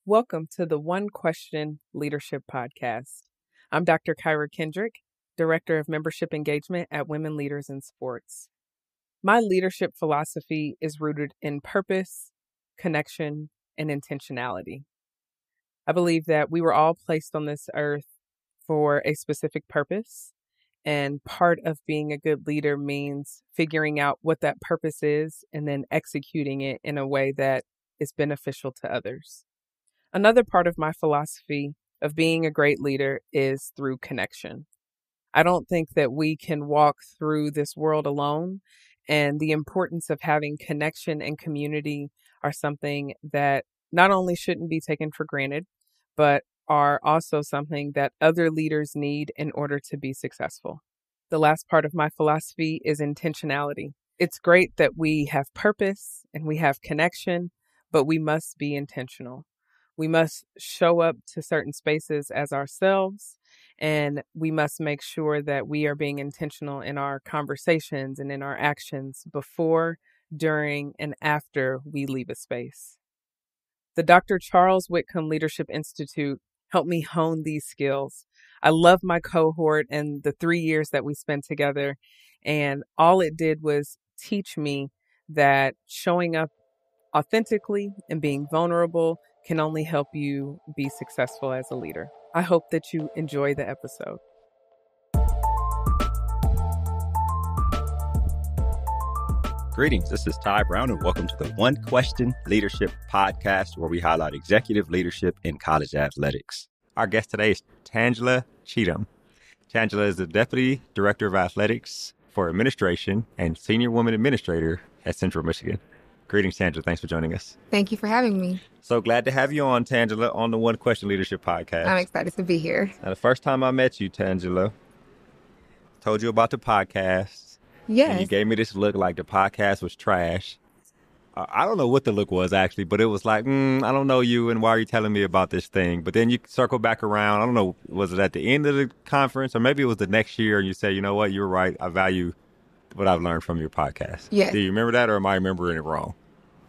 Welcome to the One Question Leadership Podcast. I'm Dr. Kyra Kendrick, Director of Membership Engagement at Women Leaders in Sports. My leadership philosophy is rooted in purpose, connection, and intentionality. I believe that we were all placed on this earth for a specific purpose, and part of being a good leader means figuring out what that purpose is and then executing it in a way that is beneficial to others. Another part of my philosophy of being a great leader is through connection. I don't think that we can walk through this world alone, and the importance of having connection and community are something that not only shouldn't be taken for granted, but are also something that other leaders need in order to be successful. The last part of my philosophy is intentionality. It's great that we have purpose and we have connection, but we must be intentional. We must show up to certain spaces as ourselves, and we must make sure that we are being intentional in our conversations and in our actions before, during, and after we leave a space. The Dr. Charles Whitcomb Leadership Institute helped me hone these skills. I love my cohort and the 3 years that we spent together, and all it did was teach me that showing up authentically and being vulnerable can only help you be successful as a leader. I hope that you enjoy the episode. Greetings, this is Ty Brown, and welcome to the One Question Leadership Podcast, where we highlight executive leadership in college athletics. Our guest today is Tangela Cheatham. Tangela is the Deputy Director of Athletics for Administration and Senior Woman Administrator at Central Michigan. Greetings, Tangela. Thanks for joining us. Thank you for having me. So glad to have you on, Tangela, on the One Question Leadership Podcast. I'm excited to be here. Now, the first time I met you, Tangela, told you about the podcast. Yes. And you gave me this look like the podcast was trash. I don't know what the look was, actually, but it was like, I don't know you, and why are you telling me about this thing? But then you circle back around. I don't know, was it at the end of the conference, or maybe it was the next year, and you say, you know what, you're right. I value what I've learned from your podcast. Yes. Do you remember that, or am I remembering it wrong?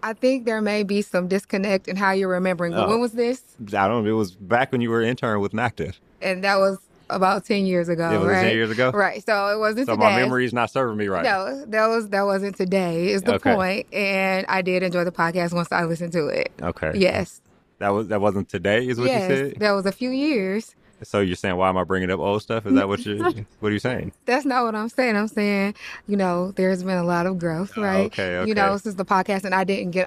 I think there may be some disconnect in how you're remembering. But when was this? I don't know. It was back when you were an intern with NACTA. And that was about 10 years ago, It was right? 10 years ago? Right. So it wasn't So today. my memory is not serving me right. No, that wasn't today is the point. And I did enjoy the podcast once I listened to it. Okay. Yes. That wasn't today is what you said? That was a few years. So you're saying, why am I bringing up old stuff? Is that what are you saying? That's not what I'm saying. I'm saying, there's been a lot of growth, right? Okay. Since the podcast, and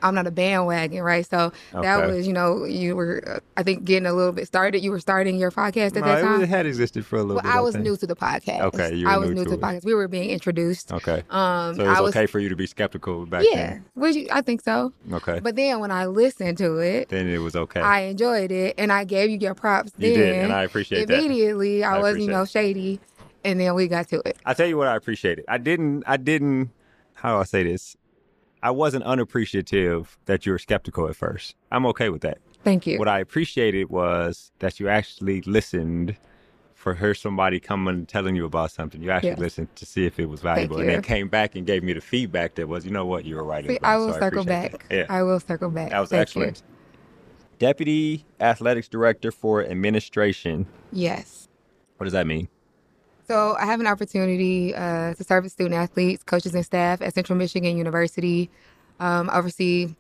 I'm not a bandwagon, right? So that was, you were, I think, getting a little bit started. You were starting your podcast at that time? It had existed for a little bit. I was new to the podcast. Okay, I was new to the podcast. We were being introduced. Okay. So it was okay for you to be skeptical back then? Yeah, I think so. Okay. But then when I listened to it, then it was okay. I enjoyed it, and I gave you your props then. You did, and I appreciate that. Immediately, I was, shady, and then we got to it. I tell you what, I appreciate it. I didn't, how do I say this? I wasn't unappreciative that you were skeptical at first. I'm okay with that. Thank you. What I appreciated was that you actually listened for somebody coming and telling you about something. You actually listened to see if it was valuable, and then came back and gave me the feedback that was, you know what, you were right. I will circle back. Yeah. I will circle back. That was excellent. Deputy Athletics Director for Administration. Yes. What does that mean? So I have an opportunity to serve as student athletes, coaches, and staff at Central Michigan University. Oversee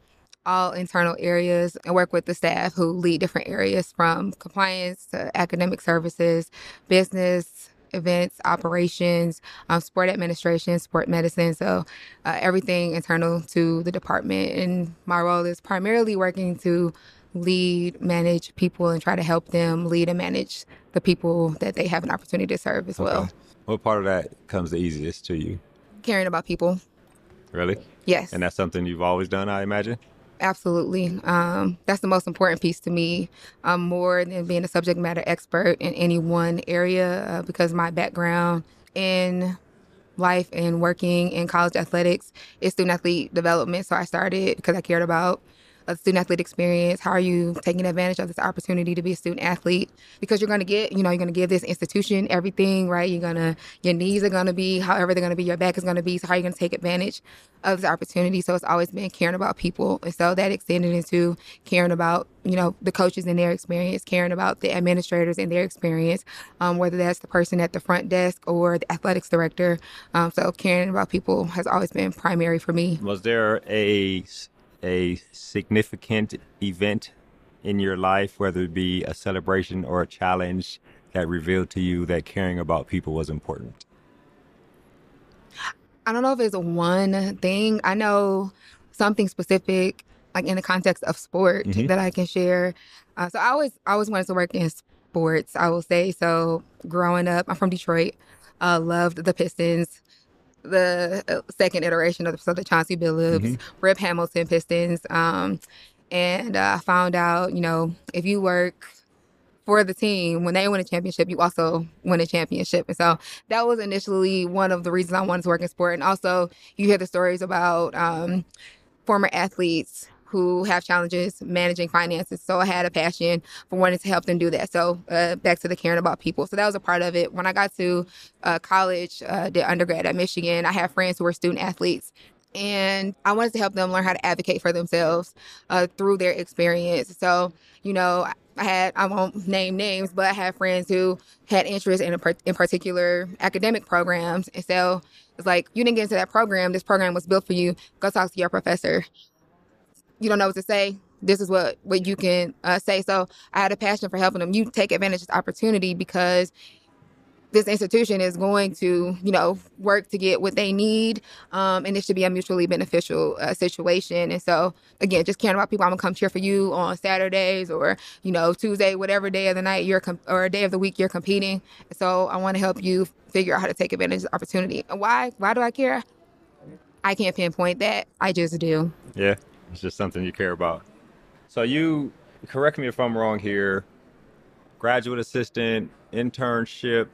all internal areas and work with the staff who lead different areas from compliance to academic services, business, events, operations, sport administration, sport medicine. So everything internal to the department. And my role is primarily working to lead, manage people, and try to help them lead and manage the people that they have an opportunity to serve as well. What part of that comes the easiest to you? Caring about people. Really? Yes. And that's something you've always done, I imagine? Absolutely. That's the most important piece to me, more than being a subject matter expert in any one area, because my background in life and working in college athletics is student athlete development. So I started because I cared about student athlete experience? How are you taking advantage of this opportunity to be a student athlete? Because you're going to get, you're going to give this institution everything, right? Your knees are going to be however they're going to be, your back is going to be. So how are you going to take advantage of this opportunity? So it's always been caring about people. And so that extended into caring about, the coaches and their experience, caring about the administrators and their experience, whether that's the person at the front desk or the athletics director. So caring about people has always been primary for me. Was there a significant event in your life, whether it be a celebration or a challenge, that revealed to you that caring about people was important? I don't know if it's one thing. I know something specific, like in the context of sport, that I can share. So I always wanted to work in sports, I will say. So growing up, I'm from Detroit, loved the Pistons, the second iteration of the Chauncey Billups, Rip Hamilton Pistons. And I found out, if you work for the team, when they win a championship, you also win a championship. And so that was initially one of the reasons I wanted to work in sport. And also you hear the stories about former athletes who have challenges managing finances. So I had a passion for wanting to help them do that. So back to the caring about people. So that was a part of it. When I got to college, did undergrad at Michigan, I had friends who were student athletes. And I wanted to help them learn how to advocate for themselves through their experience. So, I won't name names, but I had friends who had interest in particular academic programs. And so it's like, you didn't get into that program. This program was built for you. Go talk to your professor. You don't know what to say. This is what you can say. So I had a passion for helping them. You take advantage of this opportunity because this institution is going to, work to get what they need. And it should be a mutually beneficial situation. And so, again, just caring about people. I'm going to come cheer for you on Saturdays or, Tuesday, whatever day of the night or day of the week you're competing. So I want to help you figure out how to take advantage of the opportunity. And why do I care? I can't pinpoint that. I just do. Yeah, it's just something you care about. So you, correct me if I'm wrong here, graduate assistant, internship.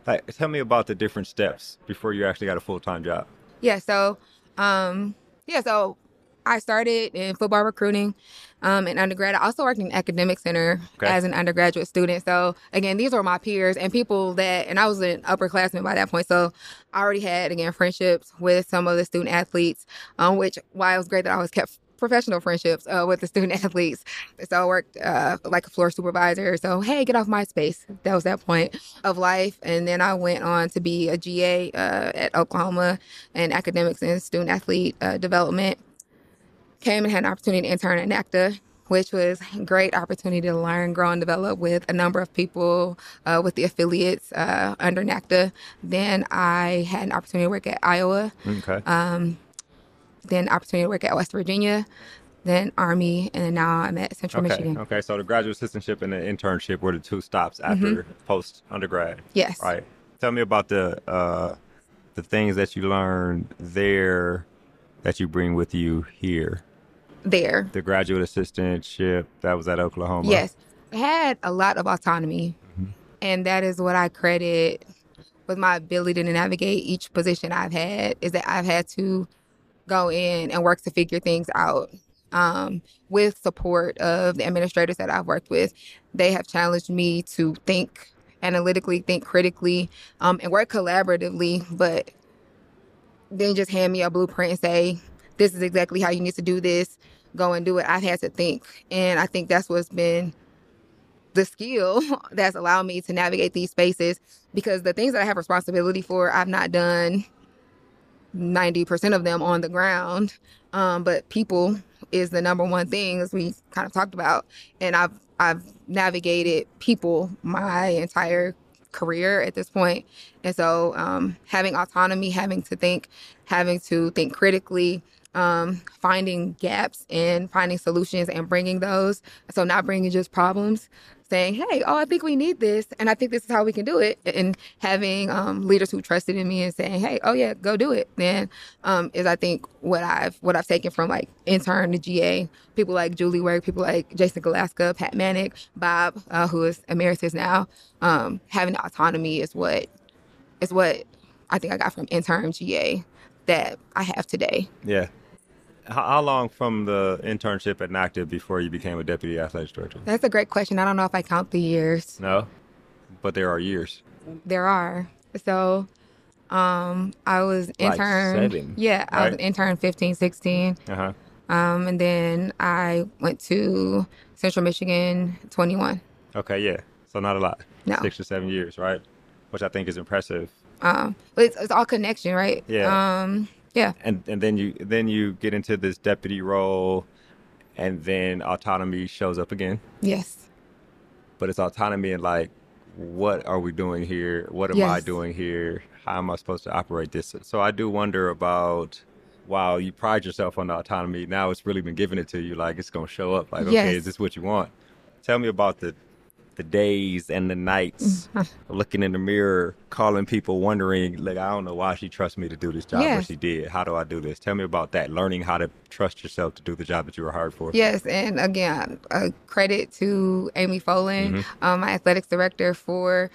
Like, tell me about the different steps before you actually got a full-time job. Yeah, so I started in football recruiting in undergrad. I also worked in academic center as an undergraduate student. So again, these were my peers and people and I was an upperclassman by that point. So I already had, again, friendships with some of the student athletes, why it was great that I always kept professional friendships with the student athletes. So I worked like a floor supervisor. So, hey, get off my space. That was that point of life. And then I went on to be a GA at Oklahoma in academics and student athlete development. Came and had an opportunity to intern at NACTA, which was a great opportunity to learn, grow, and develop with a number of people with the affiliates under NACTA. Then I had an opportunity to work at Iowa. Then opportunity to work at West Virginia, then Army, and then now I'm at Central Michigan. Okay, so the graduate assistantship and the internship were the two stops after post-undergrad. Yes. Right. Tell me about the things that you learned there that you bring with you here. There. The graduate assistantship, that was at Oklahoma. Yes. I had a lot of autonomy, and that is what I credit with my ability to navigate each position I've had, is that I've had to go in and work to figure things out with support of the administrators that I've worked with. They have challenged me to think analytically, think critically, and work collaboratively, but then just hand me a blueprint and say, this is exactly how you need to do this, go and do it. I've had to think. And I think that's what's been the skill that's allowed me to navigate these spaces, because the things that I have responsibility for, I've not done 90% of them on the ground. But people is the number one thing, as we kind of talked about. And I've navigated people my entire career at this point. And so having autonomy, having to think critically, finding gaps and finding solutions and bringing those. So not bringing just problems, saying, hey, I think we need this, and I think this is how we can do it. And having leaders who trusted in me and saying, hey, yeah, go do it. Then is, I think, what I've taken from like intern to GA. People like Julie Work, people like Jason Galaska, Pat Manick, Bob, who is emeritus now. Having the autonomy is what I think I got from intern GA that I have today. Yeah. How long from the internship at NACTA before you became a deputy athletics director? That's a great question. I don't know if I count the years. No, but there are years. There are. So I was Like intern. 7, Yeah, I was an right? intern 15, 16. Uh-huh. And then I went to Central Michigan 21. Okay, yeah. So not a lot. No. 6 or 7 years, right? Which I think is impressive. But it's all connection, right? Yeah. Yeah. And then you get into this deputy role, and then autonomy shows up again. Yes. But it's autonomy and like, what are we doing here? What am I Yes. doing here? How am I supposed to operate this? So I do wonder about, while you pride yourself on the autonomy, now it's really been given it to you. Like, it's going to show up. Like, okay, Yes. is this what you want? Tell me about the days and the nights looking in the mirror, calling people, wondering, like, I don't know why she trusts me to do this job, but Yes. she did. How do I do this? Tell me about that, learning how to trust yourself to do the job that you were hired for. Yes, and again, credit to Amy Folan, my athletics director, for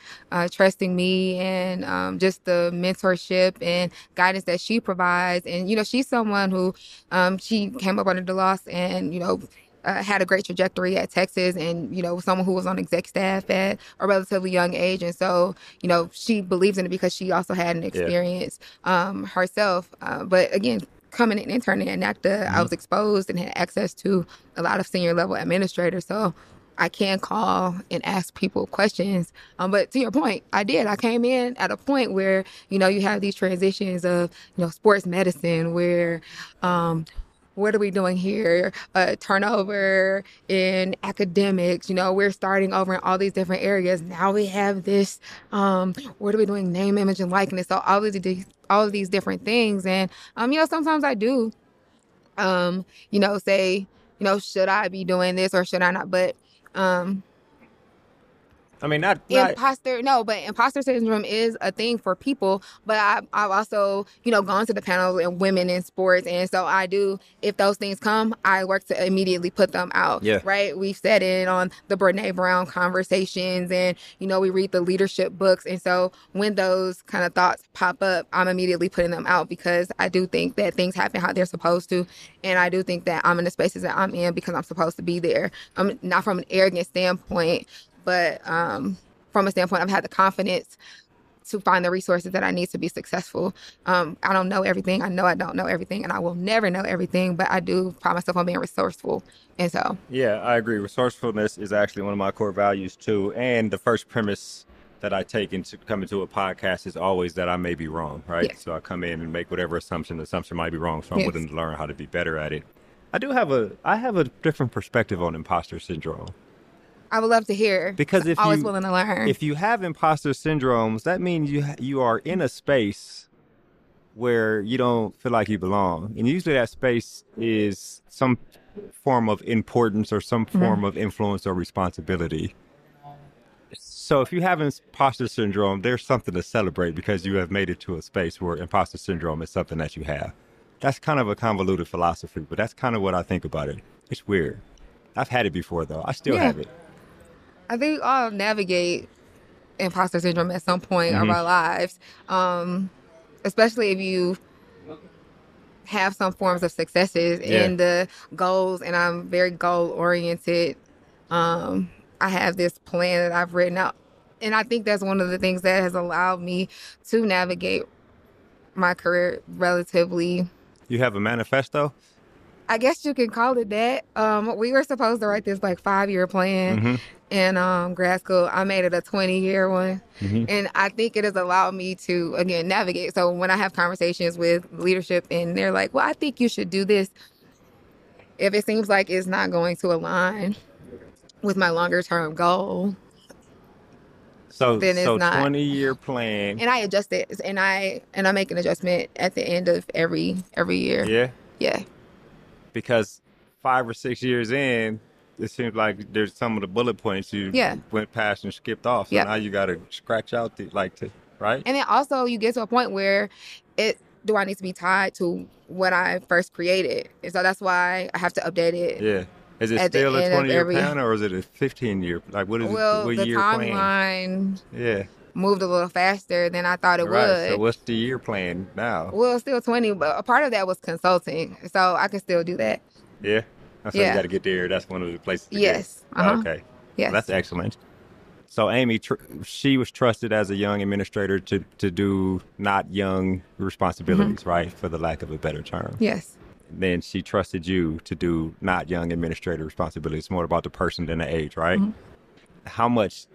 trusting me and just the mentorship and guidance that she provides. And, you know, she's someone who she came up under the loss and, you know, had a great trajectory at Texas and, you know, someone who was on exec staff at a relatively young age. And so, you know, she believes in it because she also had an experience herself. But again, coming and interning at NACTA, I was exposed and had access to a lot of senior level administrators. So I can call and ask people questions. But to your point, I did. I came in at a point where, you know, you have these transitions of, you know, sports medicine where, what are we doing here? Turnover in academics, you know, we're starting over in all these different areas. Now we have this, what are we doing? Name, image, and likeness. So all of these different things. And, you know, sometimes I do, you know, say, you know, should I be doing this or should I not? But, I mean, not imposter syndrome is a thing for people, but I've also, you know, gone to the panels and women in sports. And so I do, if those things come, I work to immediately put them out. Yeah. Right. We've said it on the Brene Brown conversations and, you know, we read the leadership books. And so when those kind of thoughts pop up, I'm immediately putting them out because I do think that things happen how they're supposed to. And I do think that I'm in the spaces that I'm in because I'm supposed to be there. I'm not from an arrogant standpoint, but from a standpoint, I've had the confidence to find the resources that I need to be successful. I don't know everything. I know I don't know everything, and I will never know everything, but I do pride myself on being resourceful. And so... Yeah, I agree. Resourcefulness is actually one of my core values, too. And the first premise that I take into coming to a podcast is always that I may be wrong, right? Yes. So I come in and make whatever assumption. The assumption might be wrong, so I'm Yes. willing to learn how to be better at it. I have a different perspective on imposter syndrome. I would love to hear. Because if I'm always you, willing to learn. If you have imposter syndromes, that means you are in a space where you don't feel like you belong. And usually that space is some form of importance or some form of influence or responsibility. So if you have imposter syndrome, there's something to celebrate because you have made it to a space where imposter syndrome is something that you have. That's kind of a convoluted philosophy, but that's kind of what I think about it. It's weird. I've had it before, though. I still have it. I think we all navigate imposter syndrome at some point of our lives, especially if you have some forms of successes in the goals. And I'm very goal oriented. I have this plan that I've written out, and I think that's one of the things that has allowed me to navigate my career relatively. You have a manifesto? I guess you can call it that. We were supposed to write this like 5-year plan in grad school. I made it a 20-year one. And I think it has allowed me to, again, navigate. So when I have conversations with leadership and they're like, well, I think you should do this. If it seems like it's not going to align with my longer term goal, then it's not. 20-year plan. And I adjust it. And I make an adjustment at the end of every year. Yeah? Yeah. Because 5 or 6 years in, it seems like there's some of the bullet points you went past and skipped off. So now you got to scratch out right? And then also you get to a point where do I need to be tied to what I first created? And so that's why I have to update it. Yeah. Is it still a 20-year plan or is it a 15-year? Like, what is well, what the year timeline plan? moved a little faster than I thought it Right. So would. what's the year plan now? Well, still 20, but a part of that was consulting, so I can still do that. Yeah. So you got Yeah. to get there. That's one of the places to get. Yes. Oh, okay. Well, Yes. that's excellent. So Amy, she was trusted as a young administrator to do not young responsibilities, right? For the lack of a better term. Yes. Then she trusted you to do not young administrative responsibilities. It's more about the person than the age, right? How much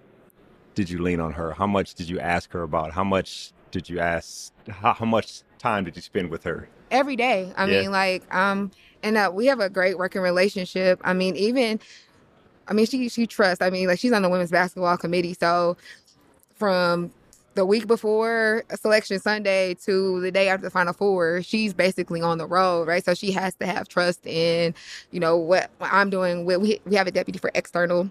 did you lean on her? How much did you ask her about? How much did you ask? How much time did you spend with her? Every day. I Yeah. mean, like, and we have a great working relationship. I mean, she trusts. I mean, like, she's on the women's basketball committee, so from the week before selection Sunday to the day after the Final Four, she's basically on the road, right? So she has to have trust in, what I'm doing. We have a deputy for external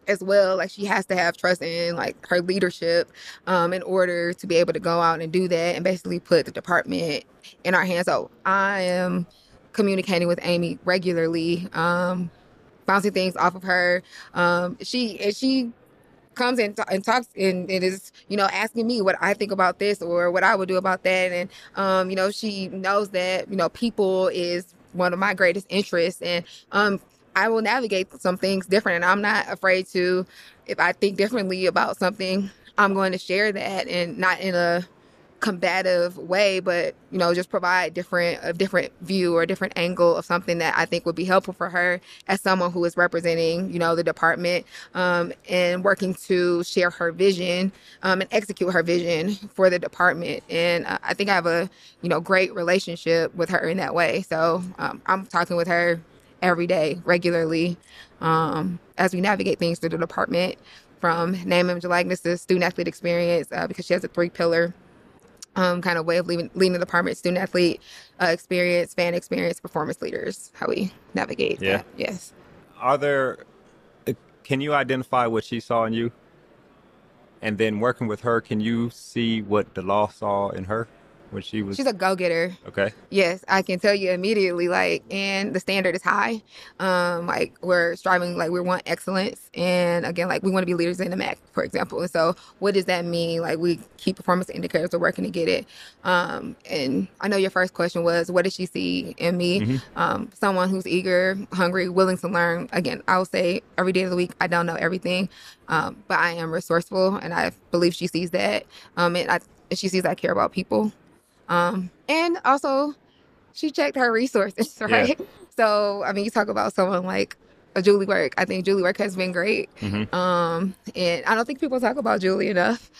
as well. Like, she has to have trust in, like, her leadership in order to be able to go out and do that and basically put the department in our hands. So I am communicating with Amy regularly, bouncing things off of her. She comes and talks and is, asking me what I think about this or what I would do about that. And, she knows that, people is one of my greatest interests. And I will navigate some things different. And I'm not afraid to, if I think differently about something, I'm going to share that, and not in a combative way, but just provide a different view or a different angle of something that I think would be helpful for her as someone who is representing the department, and working to share her vision, and execute her vision for the department. And I think I have a great relationship with her in that way. So I'm talking with her every day, regularly, as we navigate things through the department, from name, image, and likeness to student athlete experience, because she has a 3-pillar kind of way of leading the department: student athlete experience, fan experience, performance leaders, how we navigate that. Yes. Can you identify what she saw in you? And then working with her, can you see what the law saw in her when she was? She's a go-getter. Okay. Yes, I can tell you immediately, and the standard is high. We're striving, we want excellence. And again, we want to be leaders in the MAC, for example. And so what does that mean? We keep performance indicators, we're working to get it. And I know your first question was, what did she see in me? Someone who's eager, hungry, willing to learn. Again, I will say every day of the week, I don't know everything, but I am resourceful, and I believe she sees that. And she sees I care about people. And also, she checked her resources, right? Yeah. So, you talk about someone like a Julie Work. I think Julie Work has been great. And I don't think people talk about Julie enough.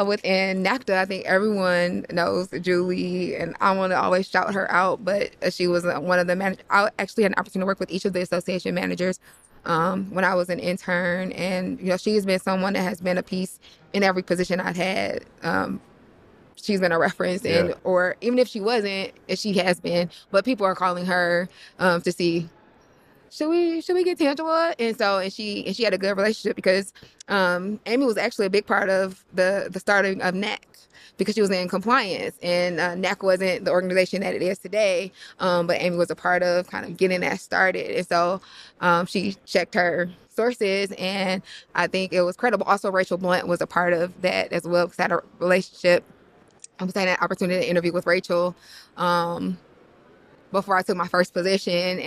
Within NACDA, I think everyone knows Julie, and I want to always shout her out. But she was one of the managers. I actually had an opportunity to work with each of the association managers when I was an intern. And, she has been someone that has been a piece in every position I've had. She's been a reference, or even if she wasn't, she has been. But people are calling her to see, should we get Tangela? And she had a good relationship, because Amy was actually a big part of the starting of NAC, because she was in compliance, and NAC wasn't the organization that it is today. But Amy was a part of kind of getting that started. And so she checked her sources, and I think it was credible. Also, Rachel Blunt was a part of that as well, because I had a relationship. I was had an opportunity to interview with Rachel before I took my first position,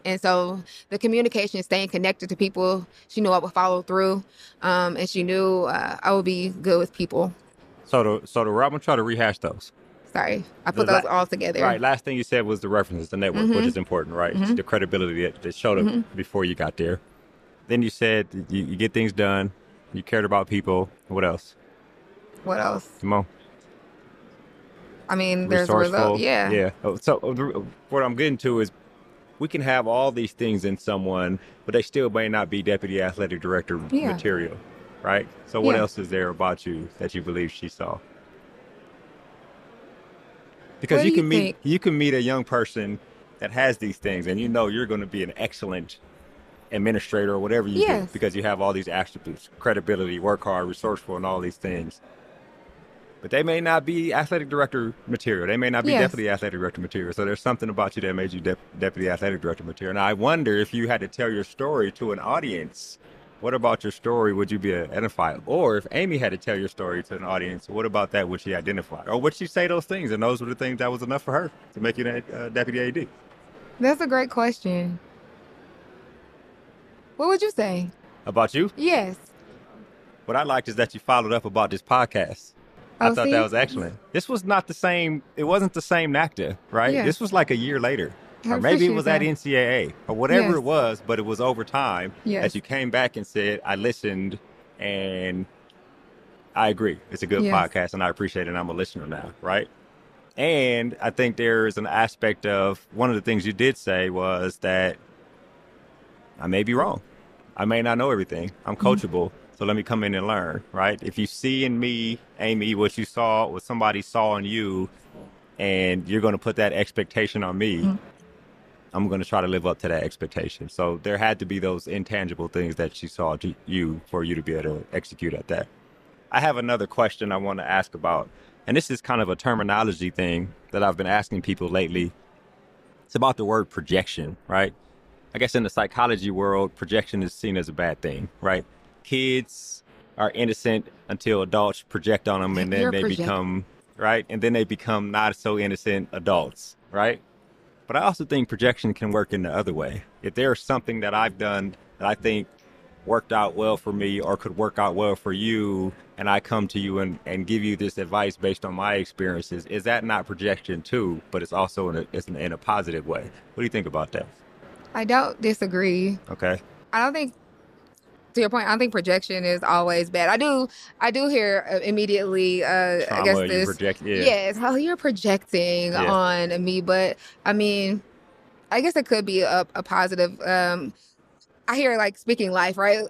and so the communication, staying connected to people, she knew I would follow through, and she knew I would be good with people. So I'm gonna try to rehash those. Sorry, I put those all together. Right. Last thing you said was the references, the network, which is important, right? The credibility that showed up before you got there. Then you said you get things done. You cared about people. What else? What else? Come on. There's a result. Yeah. Yeah. So what I'm getting to is, we can have all these things in someone, but they still may not be deputy athletic director material, right? So what else is there about you that you believe she saw? Because you can meet a young person that has these things, and you're going to be an excellent administrator or whatever you do, because you have all these attributes: credibility, work hard, resourceful, and all these things. But they may not be athletic director material. They may not be deputy athletic director material. So there's something about you that made you deputy athletic director material. And I wonder if you had to tell your story to an audience, what about your story would you be identified? Or if Amy had to tell your story to an audience, what about that would she identify? Or would she say those things and those were the things that was enough for her to make you deputy AD? That's a great question. What would you say? About you? Yes. What I liked is that you followed up about this podcast. I Oh, thought see? that was excellent. This was not the same. It wasn't the same NACTA, right? Yeah. This was like a year later. I Or maybe it appreciate was at that. NCAA or whatever Yes. it was, but it was over time Yes. that you came back and said, I listened and I agree. It's a good Yes. podcast and I appreciate it. And I'm a listener now, right? And I think there's an aspect of one of the things you did say was that I may be wrong. I may not know everything. I'm coachable. So let me come in and learn, right? If you see in me, Amy, what you saw, what somebody saw in you, and you're going to put that expectation on me, I'm going to try to live up to that expectation. So there had to be those intangible things that she saw to you for you to be able to execute at that. I have another question I want to ask about, and this is kind of a terminology thing that I've been asking people lately. It's about the word projection, right? I guess in the psychology world, projection is seen as a bad thing, right? Kids are innocent until adults project on them, and then they become, right? And then they become not so innocent adults, right? But I also think projection can work in the other way. If there's something that I've done that I think worked out well for me or could work out well for you, and I come to you and give you this advice based on my experiences, is that not projection too? But it's also in a positive way. What do you think about that? I don't disagree. Okay. I don't think, to your point, I don't think projection is always bad. I do hear immediately, I guess this, yes, how you're projecting on me, but I mean, I guess it could be a positive, I hear like speaking life, right?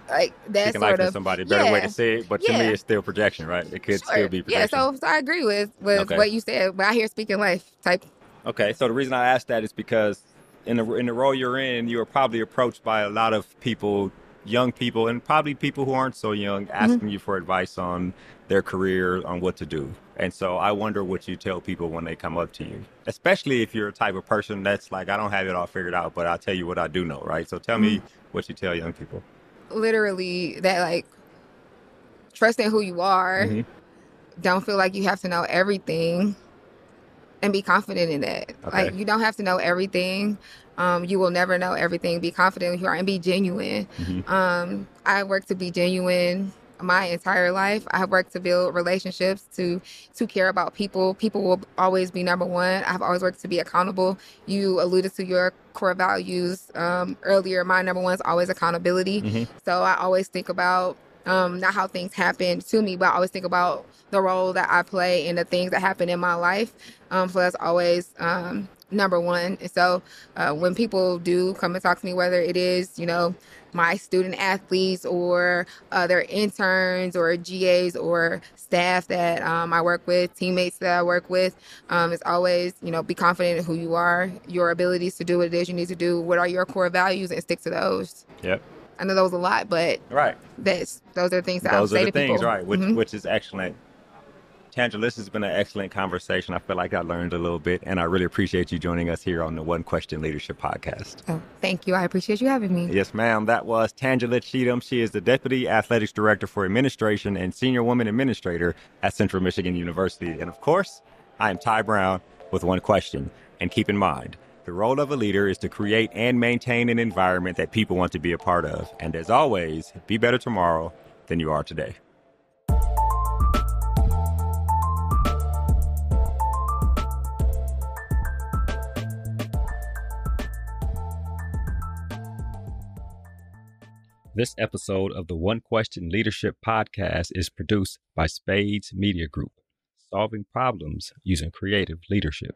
Like that speaking sort life of to somebody, better way to say it, but to me it's still projection, right? It could still be projection. Yeah, so I agree with what you said, but I hear speaking life type. Okay, so the reason I asked that is because in the role you're in, you are probably approached by a lot of people, young people, and probably people who aren't so young, asking you for advice on their career, on what to do. And so I wonder what you tell people when they come up to you, especially if you're a type of person that's like, I don't have it all figured out, but I'll tell you what I do know, right? So tell me what you tell young people. Literally that, like, trust in who you are. Don't feel like you have to know everything. And be confident in that. Okay. Like, you don't have to know everything. You will never know everything. Be confident in who you are and be genuine. I work to be genuine my entire life. I have worked to build relationships, to care about people. People will always be number one. I've always worked to be accountable. You alluded to your core values earlier. My number one is always accountability. So I always think about not how things happen to me, but I always think about the role that I play and the things that happen in my life. So that's always number one. And so when people do come and talk to me, whether it is, my student athletes or their interns or GAs or staff that I work with, teammates that I work with, it's always, be confident in who you are, your abilities to do what it is you need to do, what are your core values, and stick to those. Yep. I know those a lot, but those are things that I would say to people. Those are the things, right, which is excellent. Tangela, this has been an excellent conversation. I feel like I learned a little bit, and I really appreciate you joining us here on the One Question Leadership Podcast. Oh, thank you. I appreciate you having me. Yes, ma'am. That was Tangela Cheatham. She is the Deputy Athletics Director for Administration and Senior Woman Administrator at Central Michigan University. And of course, I am Ty Brown with One Question. And keep in mind, the role of a leader is to create and maintain an environment that people want to be a part of. And as always, be better tomorrow than you are today. This episode of the One Question Leadership Podcast is produced by Spades Media Group, solving problems using creative leadership.